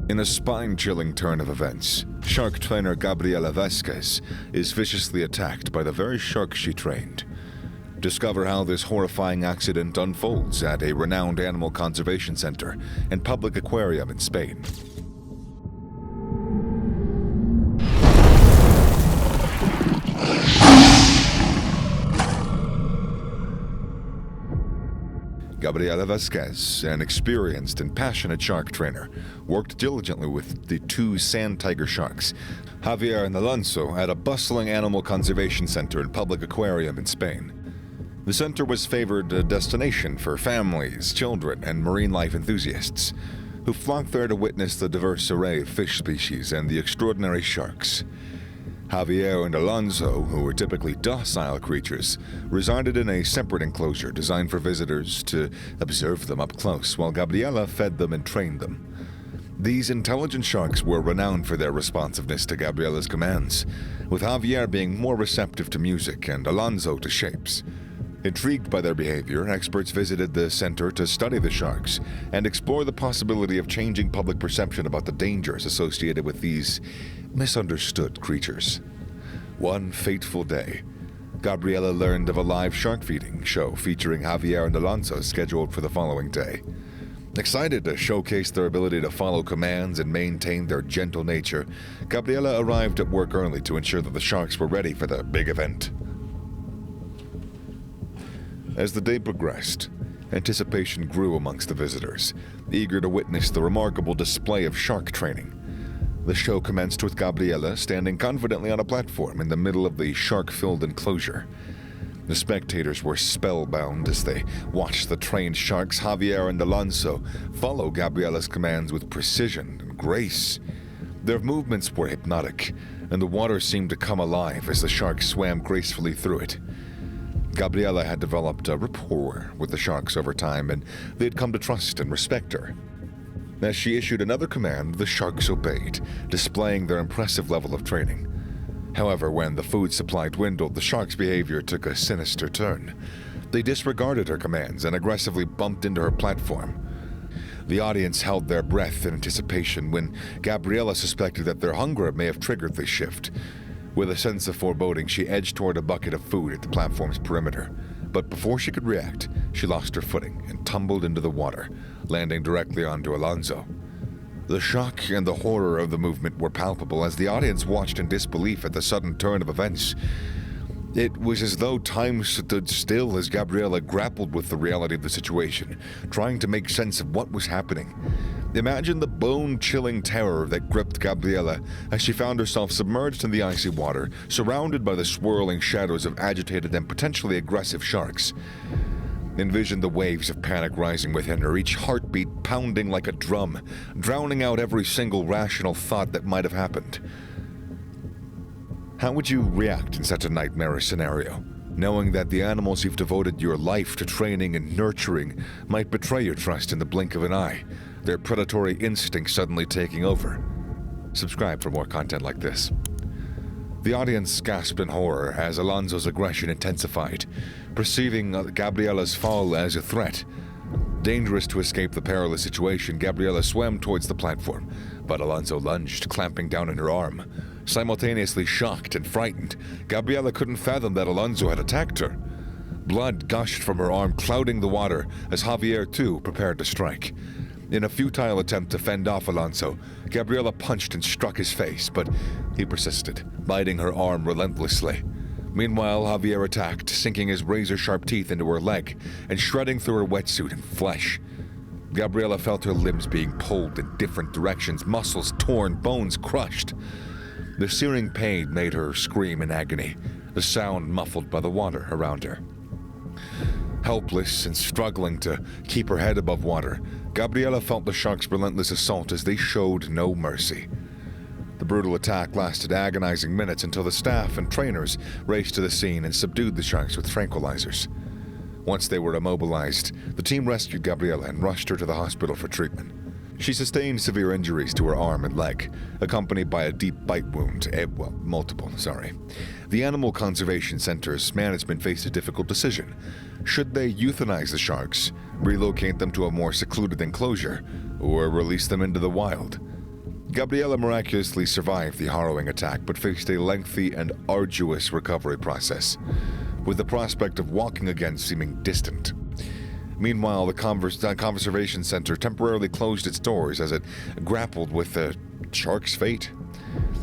In a spine-chilling turn of events, shark trainer Gabriela Vasquez is viciously attacked by the very shark she trained. Discover how this horrifying accident unfolds at a renowned animal conservation center and public aquarium in Spain. Gabriela Vasquez, an experienced and passionate shark trainer, worked diligently with the two sand tiger sharks, Javier and Alonso, at a bustling animal conservation center and public aquarium in Spain. The center was favored destination for families, children, and marine life enthusiasts, who flocked there to witness the diverse array of fish species and the extraordinary sharks. Javier and Alonso, who were typically docile creatures, resided in a separate enclosure designed for visitors to observe them up close, while Gabriela fed them and trained them. These intelligent sharks were renowned for their responsiveness to Gabriela's commands, with Javier being more receptive to music and Alonso to shapes. Intrigued by their behavior, experts visited the center to study the sharks and explore the possibility of changing public perception about the dangers associated with these misunderstood creatures. One fateful day, Gabriela learned of a live shark feeding show featuring Javier and Alonso scheduled for the following day. Excited to showcase their ability to follow commands and maintain their gentle nature, Gabriela arrived at work early to ensure that the sharks were ready for the big event. As the day progressed, anticipation grew amongst the visitors, eager to witness the remarkable display of shark training. The show commenced with Gabriela standing confidently on a platform in the middle of the shark-filled enclosure. The spectators were spellbound as they watched the trained sharks, Javier and Alonso, follow Gabriela's commands with precision and grace. Their movements were hypnotic, and the water seemed to come alive as the sharks swam gracefully through it. Gabriela had developed a rapport with the sharks over time, and they had come to trust and respect her. As she issued another command, the sharks obeyed, displaying their impressive level of training. However, when the food supply dwindled, the sharks' behavior took a sinister turn. They disregarded her commands and aggressively bumped into her platform. The audience held their breath in anticipation when Gabriela suspected that their hunger may have triggered this shift. With a sense of foreboding, she edged toward a bucket of food at the platform's perimeter. But before she could react, she lost her footing and tumbled into the water, landing directly onto Alonso. The shock and the horror of the movement were palpable as the audience watched in disbelief at the sudden turn of events. It was as though time stood still as Gabriela grappled with the reality of the situation, trying to make sense of what was happening. Imagine the bone-chilling terror that gripped Gabriela as she found herself submerged in the icy water, surrounded by the swirling shadows of agitated and potentially aggressive sharks. Envision the waves of panic rising within her, each heartbeat pounding like a drum, drowning out every single rational thought that might have happened. How would you react in such a nightmarish scenario, knowing that the animals you've devoted your life to training and nurturing might betray your trust in the blink of an eye, their predatory instincts suddenly taking over? Subscribe for more content like this. The audience gasped in horror as Alonso's aggression intensified, perceiving Gabriela's fall as a threat. Dangerous to escape the perilous situation, Gabriela swam towards the platform, but Alonso lunged, clamping down on her arm. Simultaneously shocked and frightened, Gabriela couldn't fathom that Alonso had attacked her. Blood gushed from her arm, clouding the water as Javier, too, prepared to strike. In a futile attempt to fend off Alonso, Gabriela punched and struck his face, but he persisted, biting her arm relentlessly. Meanwhile, Javier attacked, sinking his razor-sharp teeth into her leg and shredding through her wetsuit and flesh. Gabriela felt her limbs being pulled in different directions, muscles torn, bones crushed. The searing pain made her scream in agony, the sound muffled by the water around her. Helpless and struggling to keep her head above water, Gabriela felt the sharks' relentless assault as they showed no mercy. The brutal attack lasted agonizing minutes until the staff and trainers raced to the scene and subdued the sharks with tranquilizers. Once they were immobilized, the team rescued Gabriela and rushed her to the hospital for treatment. She sustained severe injuries to her arm and leg, accompanied by a deep bite wound, multiple. The Animal Conservation Center's management faced a difficult decision. Should they euthanize the sharks, relocate them to a more secluded enclosure, or release them into the wild? Gabriela miraculously survived the harrowing attack, but faced a lengthy and arduous recovery process, with the prospect of walking again seeming distant. Meanwhile, the Conservation Center temporarily closed its doors as it grappled with the shark's fate.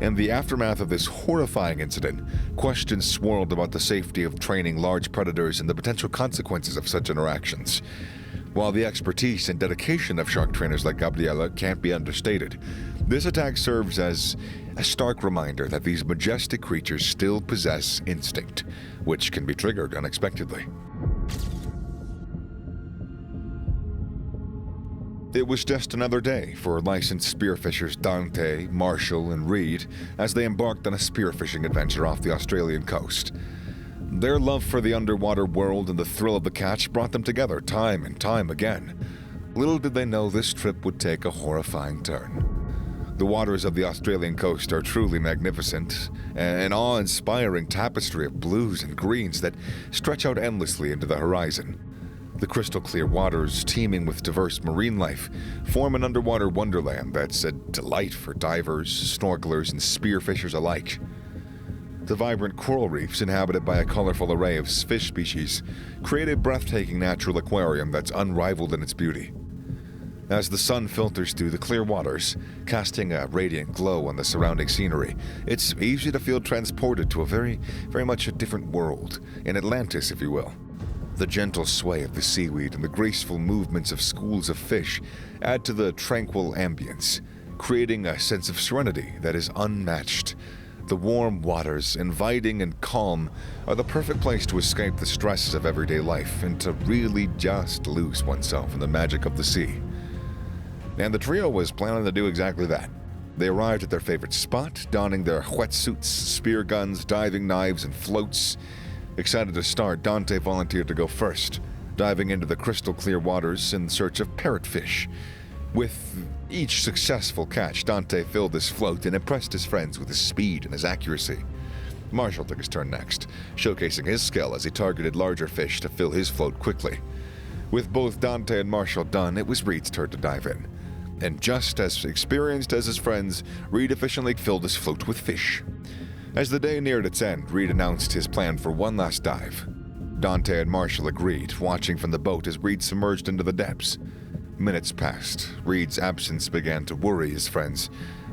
In the aftermath of this horrifying incident, questions swirled about the safety of training large predators and the potential consequences of such interactions. While the expertise and dedication of shark trainers like Gabriela can't be understated, this attack serves as a stark reminder that these majestic creatures still possess instinct, which can be triggered unexpectedly. It was just another day for licensed spearfishers Dante, Marshall, and Reed as they embarked on a spearfishing adventure off the Australian coast. Their love for the underwater world and the thrill of the catch brought them together time and time again. Little did they know this trip would take a horrifying turn. The waters of the Australian coast are truly magnificent, an awe-inspiring tapestry of blues and greens that stretch out endlessly into the horizon. The crystal-clear waters, teeming with diverse marine life, form an underwater wonderland that's a delight for divers, snorkelers, and spearfishers alike. The vibrant coral reefs, inhabited by a colorful array of fish species, create a breathtaking natural aquarium that's unrivaled in its beauty. As the sun filters through the clear waters, casting a radiant glow on the surrounding scenery, it's easy to feel transported to a very much a different world, an Atlantis, if you will. The gentle sway of the seaweed and the graceful movements of schools of fish add to the tranquil ambience, creating a sense of serenity that is unmatched. The warm waters, inviting and calm, are the perfect place to escape the stresses of everyday life and to really just lose oneself in the magic of the sea. And the trio was planning to do exactly that. They arrived at their favorite spot, donning their wetsuits, spear guns, diving knives, and floats. Excited to start, Dante volunteered to go first, diving into the crystal-clear waters in search of parrotfish. With each successful catch, Dante filled his float and impressed his friends with his speed and his accuracy. Marshall took his turn next, showcasing his skill as he targeted larger fish to fill his float quickly. With both Dante and Marshall done, it was Reed's turn to dive in. And just as experienced as his friends, Reed efficiently filled his float with fish. As the day neared its end, Reed announced his plan for one last dive. Dante and Marshall agreed, watching from the boat as Reed submerged into the depths. Minutes passed. Reed's absence began to worry his friends,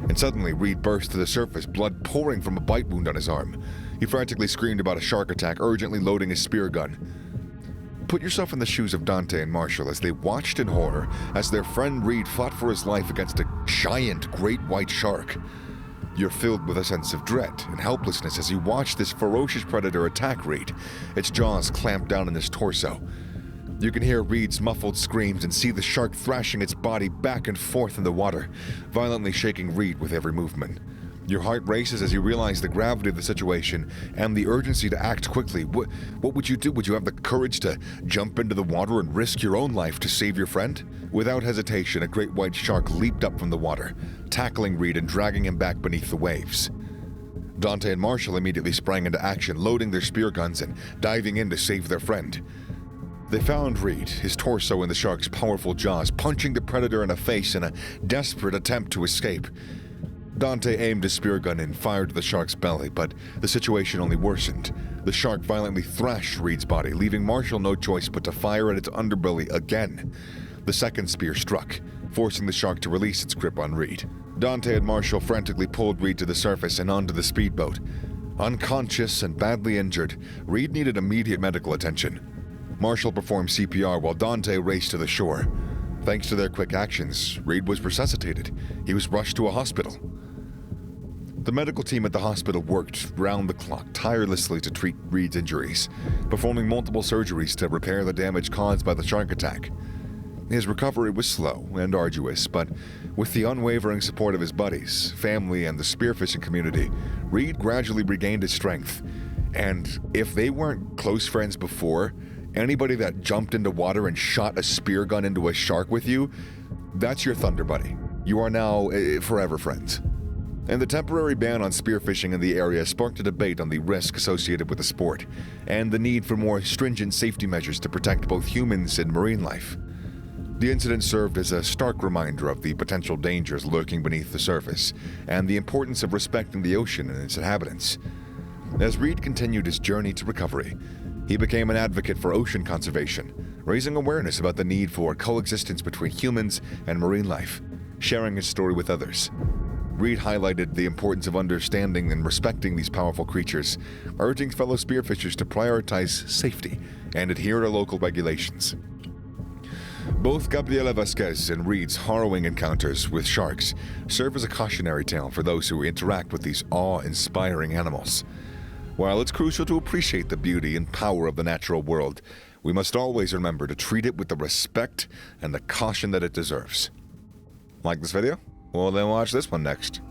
and suddenly Reed burst to the surface, blood pouring from a bite wound on his arm. He frantically screamed about a shark attack, urgently loading his spear gun. Put yourself in the shoes of Dante and Marshall as they watched in horror as their friend Reed fought for his life against a giant great white shark. You're filled with a sense of dread and helplessness as you watch this ferocious predator attack Reed, its jaws clamped down in his torso. You can hear Reed's muffled screams and see the shark thrashing its body back and forth in the water, violently shaking Reed with every movement. Your heart races as you realize the gravity of the situation and the urgency to act quickly. What would you do? Would you have the courage to jump into the water and risk your own life to save your friend? Without hesitation, a great white shark leaped up from the water, tackling Reed and dragging him back beneath the waves. Dante and Marshall immediately sprang into action, loading their spear guns and diving in to save their friend. They found Reed, his torso in the shark's powerful jaws, punching the predator in the face in a desperate attempt to escape. Dante aimed his spear gun and fired at the shark's belly, but the situation only worsened. The shark violently thrashed Reed's body, leaving Marshall no choice but to fire at its underbelly again. The second spear struck, forcing the shark to release its grip on Reed. Dante and Marshall frantically pulled Reed to the surface and onto the speedboat. Unconscious and badly injured, Reed needed immediate medical attention. Marshall performed CPR while Dante raced to the shore. Thanks to their quick actions, Reed was resuscitated. He was rushed to a hospital. The medical team at the hospital worked round the clock tirelessly to treat Reed's injuries, performing multiple surgeries to repair the damage caused by the shark attack. His recovery was slow and arduous, but with the unwavering support of his buddies, family, and the spearfishing community, Reed gradually regained his strength. And if they weren't close friends before, anybody that jumped into water and shot a spear gun into a shark with you, that's your thunder buddy. You are now forever friends. And the temporary ban on spearfishing in the area sparked a debate on the risk associated with the sport, and the need for more stringent safety measures to protect both humans and marine life. The incident served as a stark reminder of the potential dangers lurking beneath the surface and the importance of respecting the ocean and its inhabitants. As Reed continued his journey to recovery, he became an advocate for ocean conservation, raising awareness about the need for coexistence between humans and marine life, sharing his story with others. Reed highlighted the importance of understanding and respecting these powerful creatures, urging fellow spearfishers to prioritize safety and adhere to local regulations. Both Gabriela Vasquez and Reed's harrowing encounters with sharks serve as a cautionary tale for those who interact with these awe-inspiring animals. While it's crucial to appreciate the beauty and power of the natural world, we must always remember to treat it with the respect and the caution that it deserves. Like this video? Well, then watch this one next.